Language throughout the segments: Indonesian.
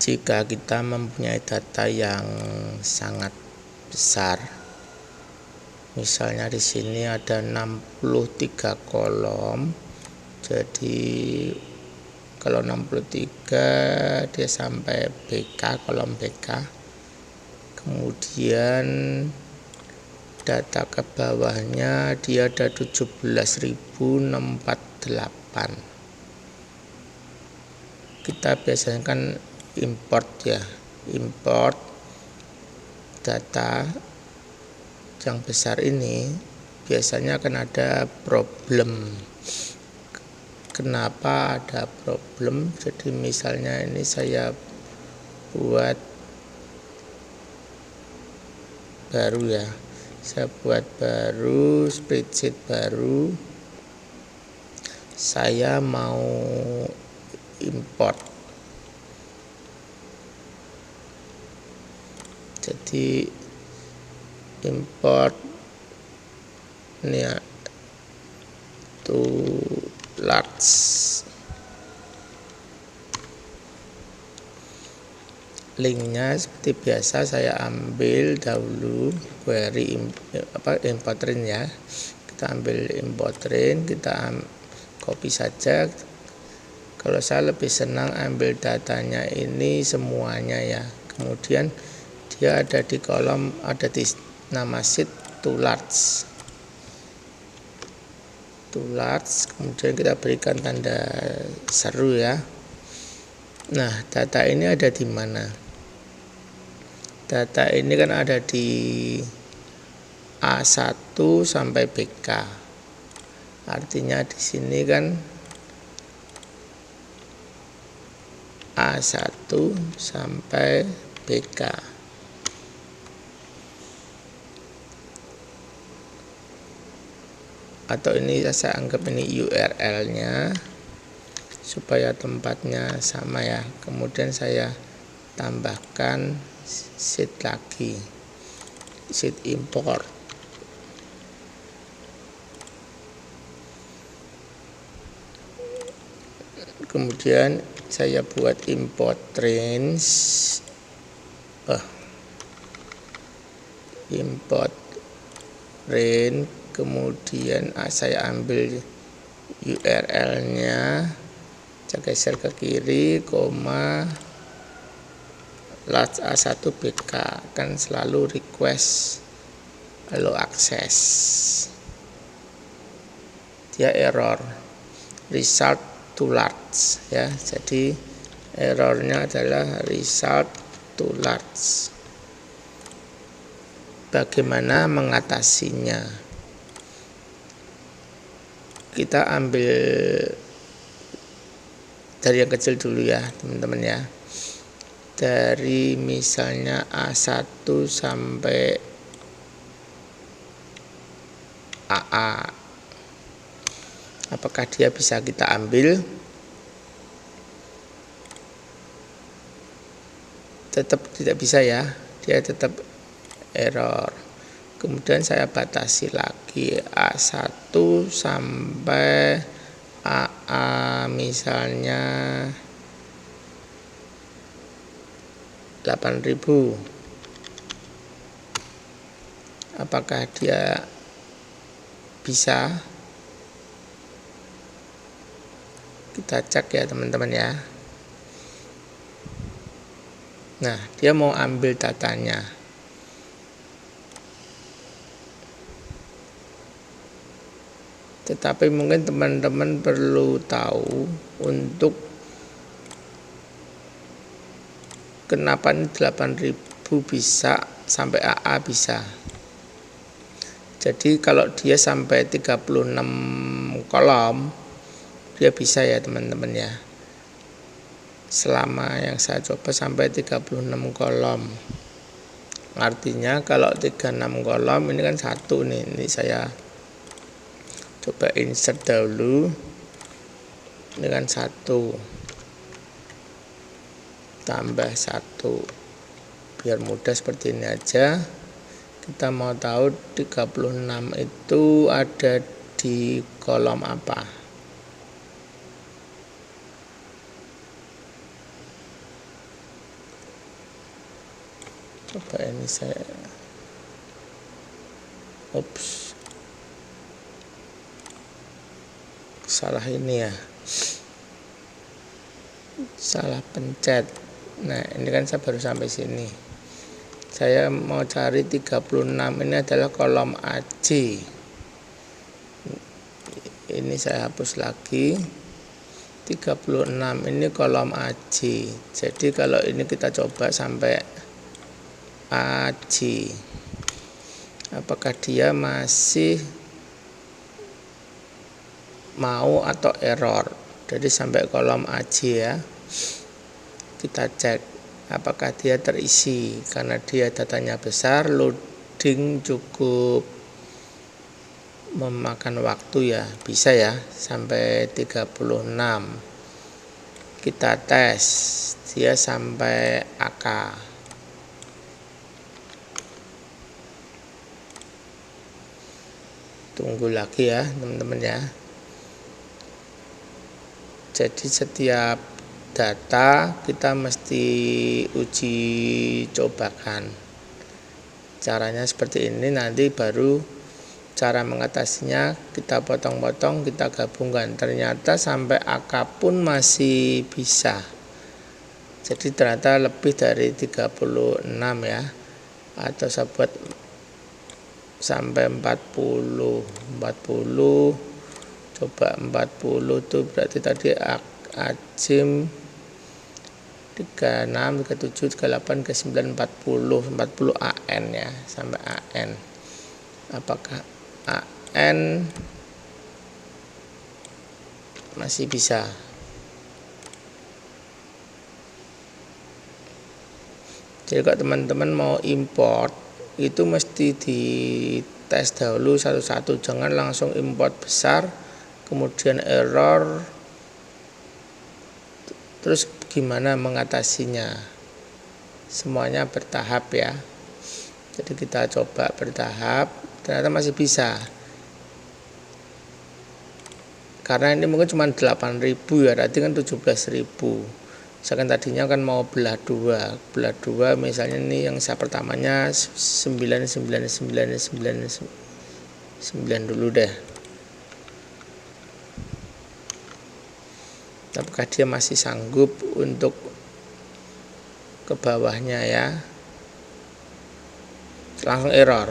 Jika kita mempunyai data yang sangat besar, misalnya di sini ada 63 kolom, jadi kalau 63 dia sampai BK, kolom BK. Kemudian data ke bawahnya dia ada 17.648. Kita biasanya kan import ya, import data yang besar ini biasanya akan ada problem. Kenapa ada problem? Jadi misalnya ini saya buat baru ya, saya buat baru spreadsheet baru, saya mau import. Jadi import ini ya, to large. Linknya seperti biasa saya ambil dahulu query importrin ya. Kita ambil importrin, kita copy saja. Kalau saya lebih senang ambil datanya ini semuanya ya. Kemudian dia ada di kolom, ada di nama sheet to large. To large, kemudian kita berikan tanda seru ya. Nah, data ini ada di mana? Data ini kan ada di A1 sampai BK. Artinya di sini kan A1 sampai BK. Atau ini saya anggap ini URL-nya supaya tempatnya sama ya. Kemudian saya tambahkan sheet lagi, sheet import. Kemudian saya buat import range, import range. Kemudian saya ambil URL-nya, saya geser ke kiri, koma large A1 BK, kan selalu request allow access. Dia error result to large ya. Jadi errornya adalah result to large. Bagaimana mengatasinya? Kita ambil dari yang kecil dulu ya teman-teman ya. Dari misalnya A1 sampai AA. Apakah dia bisa kita ambil? Tetap tidak bisa ya, dia tetap error. Kemudian saya batasi lagi A1 sampai AA, misalnya 8.000. Apakah dia bisa? Kita cek ya teman-teman ya. Nah, dia mau ambil datanya. Tetapi mungkin teman-teman perlu tahu untuk kenapa ini 8.000 bisa sampai AA bisa. Jadi kalau dia sampai 36 kolom dia bisa ya teman-teman ya. Selama yang saya coba sampai 36 kolom. Artinya kalau 36 kolom ini kan satu nih. Ini saya coba insert dahulu. Ini kan satu. Tambah satu. Biar mudah seperti ini aja. Kita mau tahu 36 itu ada di kolom apa. coba ini saya salah ini ya, salah pencet. Nah ini kan saya baru sampai sini, saya mau cari 36, ini adalah kolom AC. Ini saya hapus lagi. 36 ini kolom AC. Jadi kalau ini kita coba sampai AC, apakah dia masih mau atau error. Jadi sampai kolom AC ya, kita cek apakah dia terisi. Karena dia datanya besar, loading cukup memakan waktu ya, bisa ya sampai 36. Kita tes dia sampai AK. Tunggu lagi ya teman-teman ya. Jadi setiap data kita mesti uji cobakan. Caranya seperti ini, nanti baru cara mengatasinya kita potong-potong, kita gabungkan. Ternyata sampai AK pun masih bisa. Jadi ternyata lebih dari 36 ya. Atau saya buat sampai 40. Coba 40 itu berarti tadi AJIM 36, 37, 38, 39, 40 AN ya, sampai AN. Apakah AN masih bisa? Jadi kalau teman-teman mau import itu mesti dites dahulu satu-satu, jangan langsung import besar kemudian error, terus gimana mengatasinya. Semuanya bertahap ya. Jadi kita coba bertahap, ternyata masih bisa. Karena ini mungkin cuma 8.000 ya, berarti kan 17.000. Misalkan tadinya kan mau belah dua misalnya ini yang saya pertamanya 9 dulu deh. Apakah dia masih sanggup untuk ke bawahnya ya? Langsung error.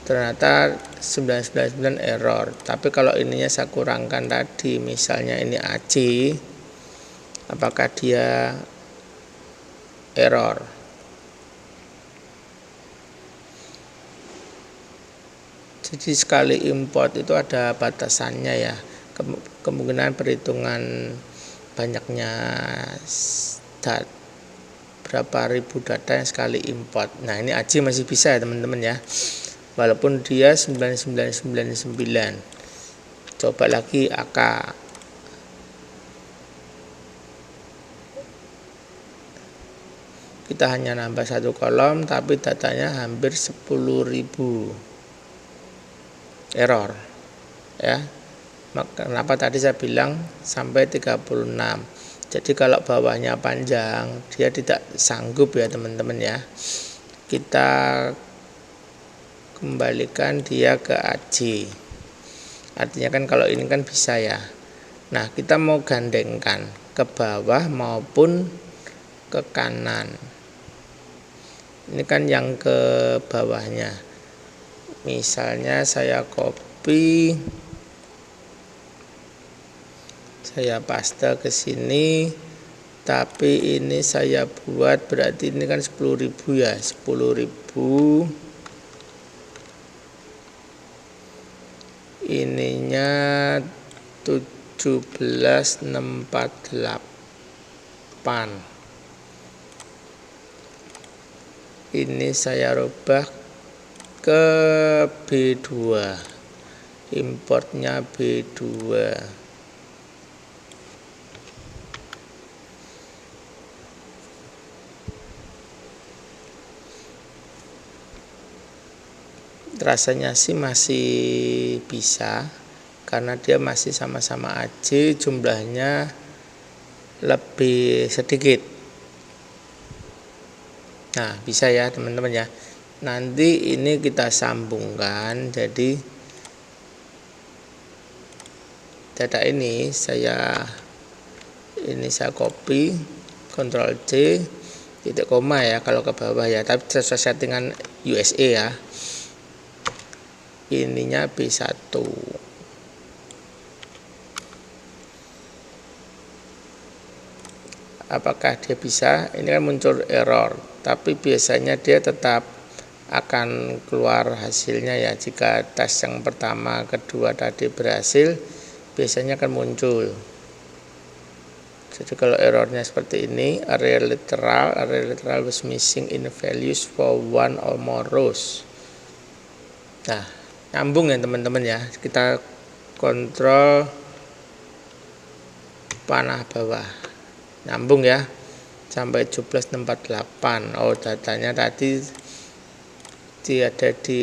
Ternyata 999 error. Tapi kalau ininya saya kurangkan tadi, misalnya ini AC, apakah dia error? Jadi sekali import itu ada batasannya ya. Kemungkinan perhitungan banyaknya berapa ribu data yang sekali import. Nah ini AC masih bisa ya teman-teman ya, walaupun dia 9999. Coba lagi AK. Kita hanya nambah satu kolom tapi datanya hampir 10.000 error ya. Kenapa tadi saya bilang sampai 36. Jadi kalau bawahnya panjang dia tidak sanggup ya teman-teman ya. Kita kembalikan dia ke AC. Artinya kan kalau ini kan bisa ya. Nah kita mau gandengkan ke bawah maupun ke kanan. Ini kan yang ke bawahnya. Misalnya saya copy, saya paste ke sini, tapi ini saya buat berarti ini kan 10.000 ya, 10.000. Ininya 17.648. Ini saya rubah ke B2, importnya B2. Rasanya sih masih bisa karena dia masih sama-sama AC, jumlahnya lebih sedikit. Nah, bisa ya teman-teman ya. Nanti ini kita sambungkan, jadi data ini saya copy, Ctrl C, titik koma ya kalau ke bawah ya, tapi sesuai settingan USA ya. Ininya B1. Apakah dia bisa? Ini kan muncul error, tapi biasanya dia tetap akan keluar hasilnya ya. Jika tes yang pertama, kedua tadi berhasil, biasanya akan muncul. Jadi kalau errornya seperti ini, array literal was missing in values for one or more rows. Nah, nyambung ya teman-teman ya. Kita kontrol panah bawah, nyambung ya sampai 17.648. Oh, datanya tadi ada di,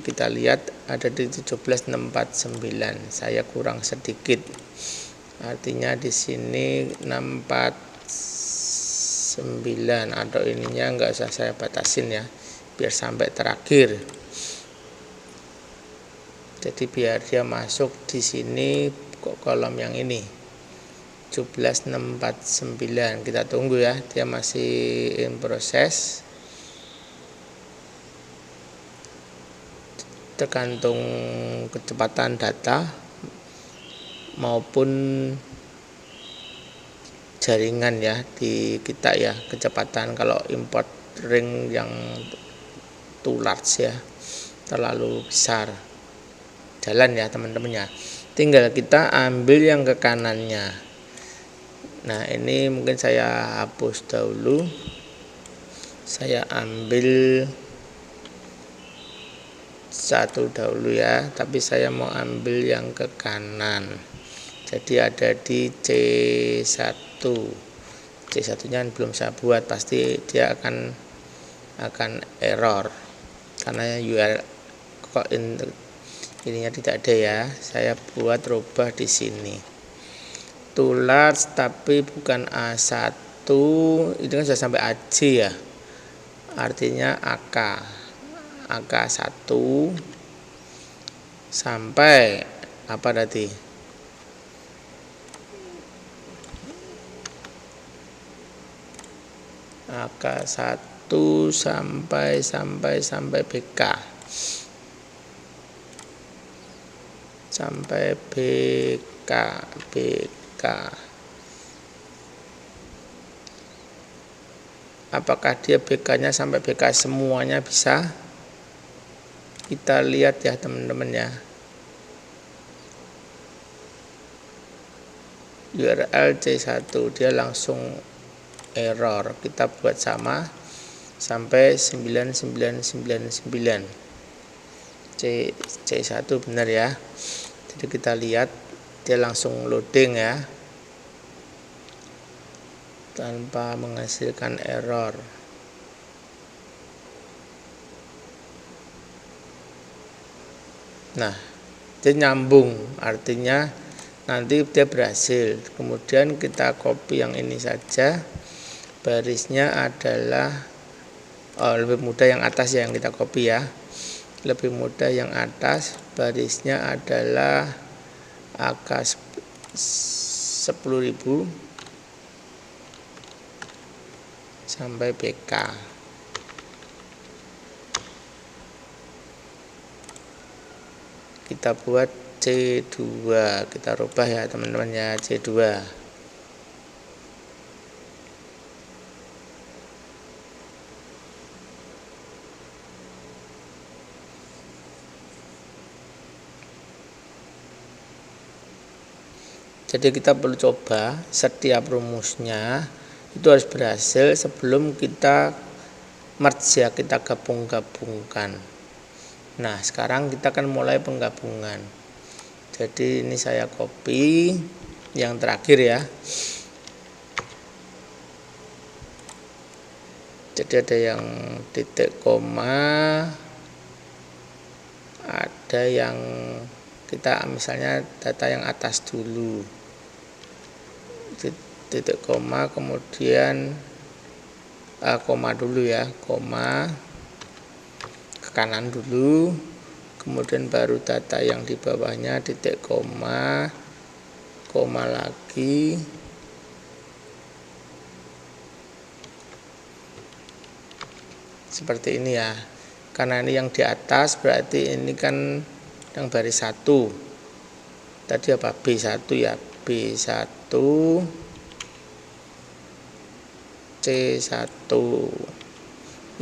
kita lihat ada di 17.649. Saya kurang sedikit. Artinya di sini 649, atau ininya enggak usah saya batasin ya, biar sampai terakhir. Jadi biar dia masuk di sini kok kolom yang ini 17.649. Kita tunggu ya, dia masih in proses. Tergantung kecepatan data maupun jaringan ya di kita ya, kecepatan. Kalau import ring yang too large ya, terlalu besar, jalan ya teman-teman ya. Tinggal kita ambil yang ke kanannya. Nah, ini mungkin saya hapus dahulu. Saya ambil satu dahulu ya, tapi saya mau ambil yang ke kanan. Jadi ada di C1. C1 nya belum saya buat, pasti dia akan error karena URL kok ininya tidak ada ya. Saya buat rubah di sini. Too large tapi bukan A1. Itu kan sudah sampai AJ ya. Artinya AK1 sampai apa tadi? AK1 sampai BK. Sampai BK. Apakah dia BK-nya sampai BK semuanya bisa? Kita lihat ya teman-teman ya. URL C1 dia langsung error. Kita buat sama sampai 9999. C1 benar ya. Jadi kita lihat dia langsung loading ya, tanpa menghasilkan error. Nah, dia nyambung, artinya nanti dia berhasil. Kemudian kita copy yang ini saja. Barisnya adalah lebih mudah yang atas ya, yang kita copy ya. Lebih mudah yang atas. Barisnya adalah AK 10.000 sampai BK. Kita buat C2, kita rubah ya teman-teman ya, C2. Jadi kita perlu coba setiap rumusnya itu harus berhasil sebelum kita merge ya, kita gabungkan. Nah, sekarang kita akan mulai penggabungan. Jadi ini saya copy yang terakhir ya. Jadi ada yang titik koma, ada yang kita misalnya data yang atas dulu, titik koma, kemudian koma dulu ya, koma ke kanan dulu, kemudian baru data yang di bawahnya titik koma lagi, seperti ini ya. Karena ini yang di atas berarti ini kan yang baris 1. Tadi apa? B1 ya. B1 C1.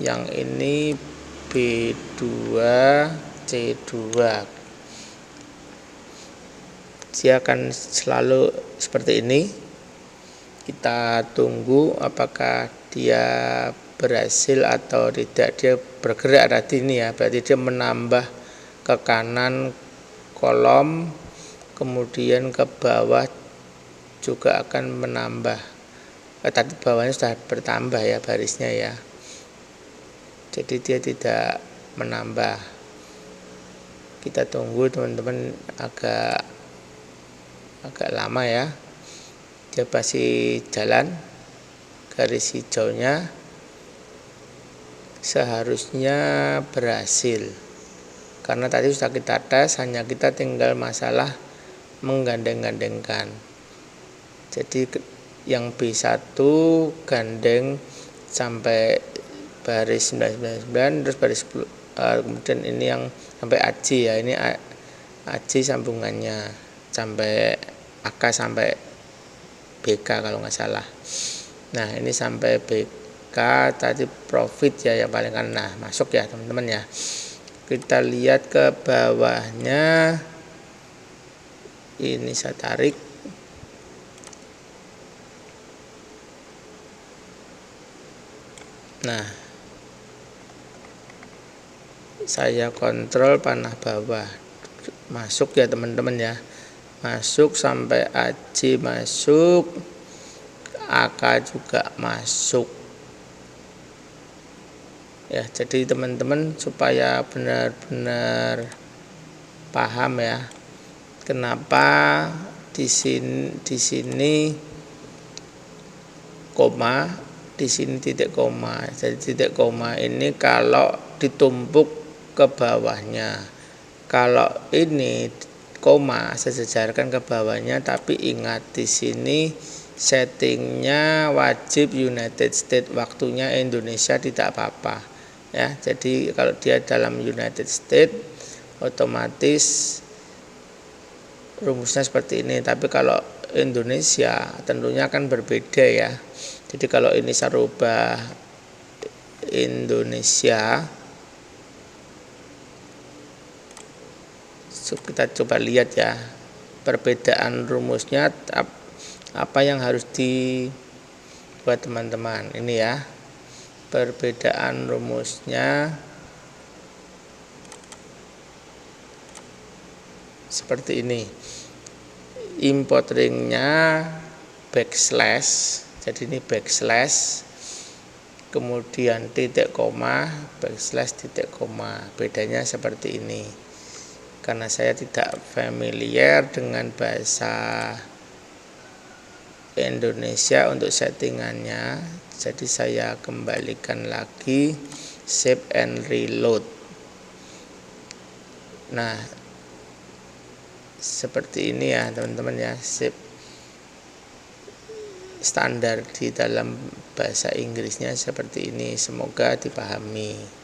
Yang ini B2 C2. Dia akan selalu seperti ini. Kita tunggu apakah dia berhasil atau tidak. Dia bergerak tadi ini ya, berarti dia menambah ke kanan kolom, kemudian ke bawah juga akan menambah. Tadi bawahnya sudah bertambah ya barisnya ya, jadi dia tidak menambah. Kita tunggu teman-teman, agak lama ya, dia pasti jalan. Garis hijaunya seharusnya berhasil, karena tadi sudah kita tes, hanya kita tinggal masalah menggandeng-gandengkan. Jadi yang B1 gandeng sampai baris 999, terus baris 10, kemudian ini yang sampai AC ya, ini AC sambungannya sampai AK sampai BK kalau nggak salah. Nah ini sampai BK tadi profit ya yang paling kanan. Nah masuk ya teman-teman ya. Kita lihat ke bawahnya, ini saya tarik. Nah saya kontrol panah bawah, masuk ya teman-teman ya, masuk sampai AC masuk, AK juga masuk ya. Jadi teman-teman supaya benar-benar paham ya, kenapa di sini koma, di sini titik koma. Jadi titik koma ini kalau ditumpuk ke bawahnya, kalau ini koma saya sejarkan ke bawahnya. Tapi ingat di sini settingnya wajib United States, waktunya Indonesia tidak apa-apa ya. Jadi kalau dia dalam United States otomatis rumusnya seperti ini. Tapi kalau Indonesia tentunya akan berbeda ya. Jadi kalau ini saya rubah Indonesia, kita coba lihat ya perbedaan rumusnya, apa yang harus dibuat teman-teman. Ini ya perbedaan rumusnya seperti ini. Import ringnya backslash, jadi ini backslash, kemudian titik koma, backslash titik koma. Bedanya seperti ini. Karena saya tidak familiar dengan bahasa Indonesia untuk settingannya, jadi saya kembalikan lagi, save and reload. Nah seperti ini ya teman-teman ya, save standar di dalam bahasa Inggrisnya seperti ini. Semoga dipahami.